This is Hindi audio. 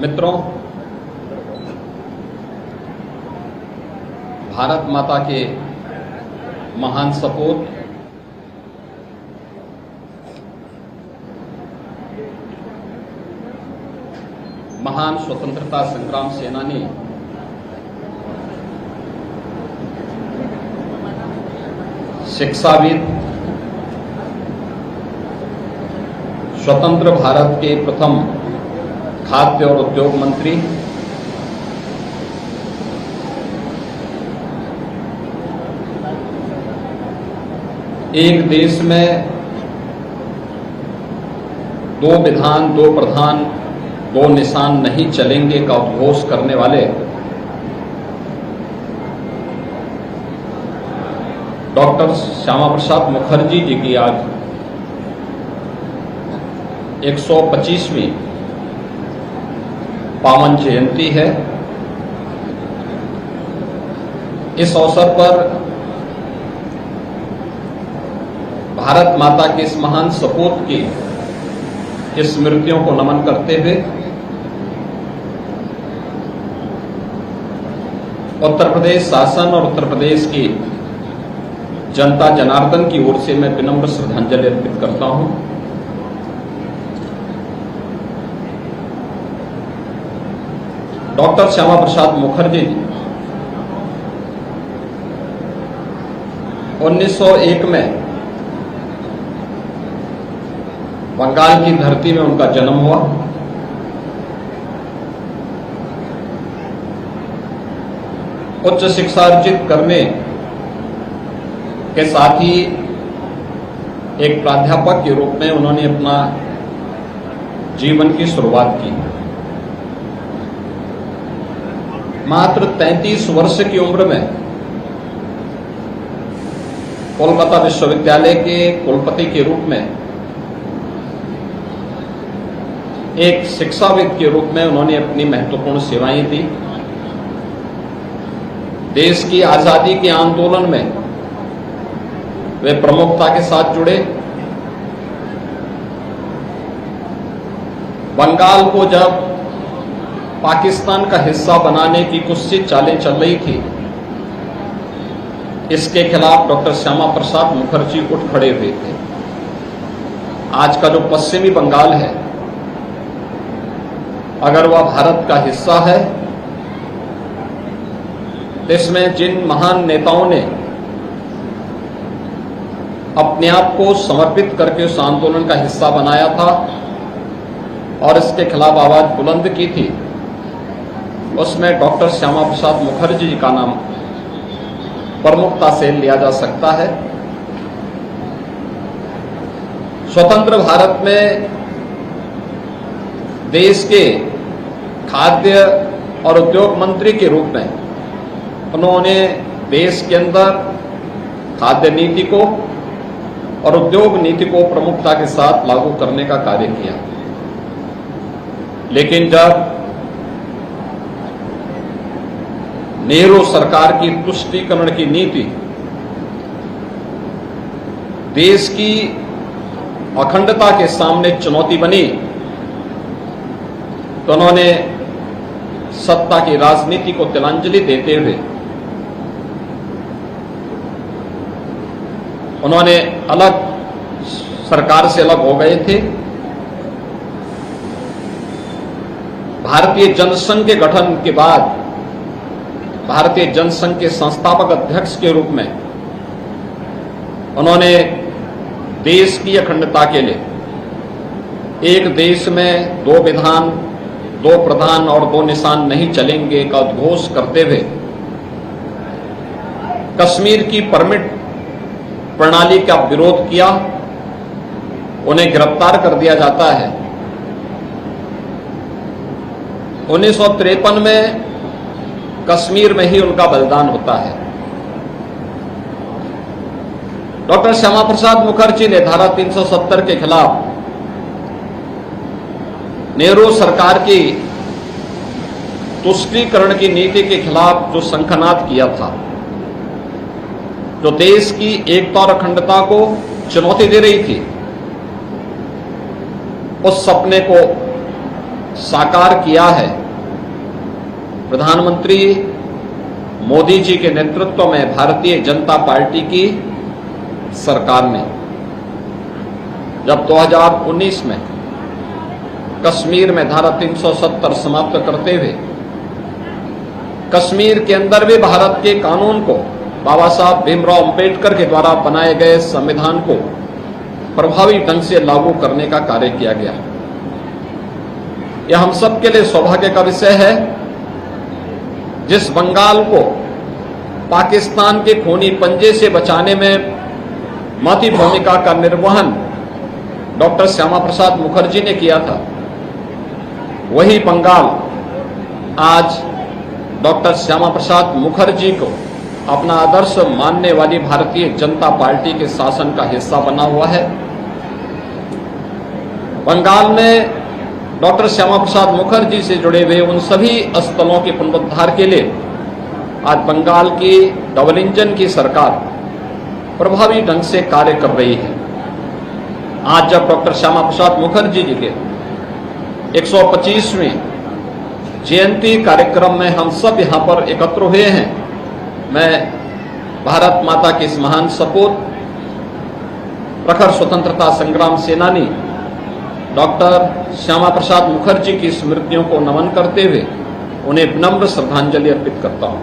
मित्रों, भारत माता के महान सपूत महान स्वतंत्रता संग्राम सेनानी शिक्षाविद, स्वतंत्र भारत के प्रथम खाद्य और उद्योग मंत्री, एक देश में दो विधान, दो प्रधान, दो निशान नहीं चलेंगे का उद्घोष करने वाले डॉक्टर श्यामा प्रसाद मुखर्जी जी की आज 125वीं पावन जयंती है। इस अवसर पर भारत माता के इस महान सपूत की स्मृतियों को नमन करते हुए उत्तर प्रदेश शासन और उत्तर प्रदेश की जनता जनार्दन की ओर से मैं विनम्र श्रद्धांजलि अर्पित करता हूं। डॉक्टर श्यामा प्रसाद मुखर्जी जी 1901 में बंगाल की धरती में उनका जन्म हुआ। उच्च शिक्षा अर्जित करने के साथ ही एक प्राध्यापक के रूप में उन्होंने अपना जीवन की शुरुआत की। मात्र 33 वर्ष की उम्र में कोलकाता विश्वविद्यालय के कुलपति के रूप में, एक शिक्षाविद के रूप में उन्होंने अपनी महत्वपूर्ण सेवाएं दी। देश की आजादी के आंदोलन में वे प्रमुखता के साथ जुड़े। बंगाल को जब पाकिस्तान का हिस्सा बनाने की कुछ सी चालें चल रही थी, इसके खिलाफ डॉक्टर श्यामा प्रसाद मुखर्जी उठ खड़े हुए थे। आज का जो पश्चिमी बंगाल है, अगर वह भारत का हिस्सा है तो इसमें जिन महान नेताओं ने अपने आप को समर्पित करके उस आंदोलन का हिस्सा बनाया था और इसके खिलाफ आवाज बुलंद की थी, उसमें डॉक्टर श्यामा प्रसाद मुखर्जी जी का नाम प्रमुखता से लिया जा सकता है। स्वतंत्र भारत में देश के खाद्य और उद्योग मंत्री के रूप में उन्होंने देश के अंदर खाद्य नीति को और उद्योग नीति को प्रमुखता के साथ लागू करने का कार्य किया। लेकिन जब नेहरू सरकार की तुष्टीकरण की नीति देश की अखंडता के सामने चुनौती बनी, तो उन्होंने सत्ता की राजनीति को तिलांजलि देते हुए उन्होंने अलग सरकार से अलग हो गए थे। भारतीय जनसंघ के गठन के बाद भारतीय जनसंघ के संस्थापक अध्यक्ष के रूप में उन्होंने देश की अखंडता के लिए एक देश में दो विधान, दो प्रधान और दो निशान नहीं चलेंगे का उद्घोष करते हुए कश्मीर की परमिट प्रणाली का विरोध किया। उन्हें गिरफ्तार कर दिया जाता है। 1953 में कश्मीर में ही उनका बलिदान होता है। डॉक्टर श्यामा प्रसाद मुखर्जी ने धारा 370 के खिलाफ नेहरू सरकार की तुष्टीकरण की नीति के खिलाफ जो शंखनाद किया था, जो देश की एकता और अखंडता को चुनौती दे रही थी, उस सपने को साकार किया है प्रधानमंत्री मोदी जी के नेतृत्व में भारतीय जनता पार्टी की सरकार ने। जब 2019 में कश्मीर में धारा 370 समाप्त करते हुए कश्मीर के अंदर भी भारत के कानून को, बाबा साहब भीमराव अंबेडकर के द्वारा बनाए गए संविधान को प्रभावी ढंग से लागू करने का कार्य किया गया। यह हम सब के लिए सौभाग्य का विषय है। जिस बंगाल को पाकिस्तान के खूनी पंजे से बचाने में महती भूमिका का निर्वहन डॉक्टर श्यामा प्रसाद मुखर्जी ने किया था, वही बंगाल आज डॉक्टर श्यामा प्रसाद मुखर्जी को अपना आदर्श मानने वाली भारतीय जनता पार्टी के शासन का हिस्सा बना हुआ है। बंगाल में डॉक्टर श्यामा प्रसाद मुखर्जी से जुड़े हुए उन सभी स्थलों के पुनरुद्धार के लिए आज बंगाल की डबल इंजन की सरकार प्रभावी ढंग से कार्य कर रही है। आज जब डॉक्टर श्यामा प्रसाद मुखर्जी जी के 125वें जयंती कार्यक्रम में हम सब यहां पर एकत्र हुए हैं, मैं भारत माता के इस महान सपूत, प्रखर स्वतंत्रता संग्राम सेनानी डॉक्टर श्यामा प्रसाद मुखर्जी की स्मृतियों को नमन करते हुए उन्हें विनम्र श्रद्धांजलि अर्पित करता हूं।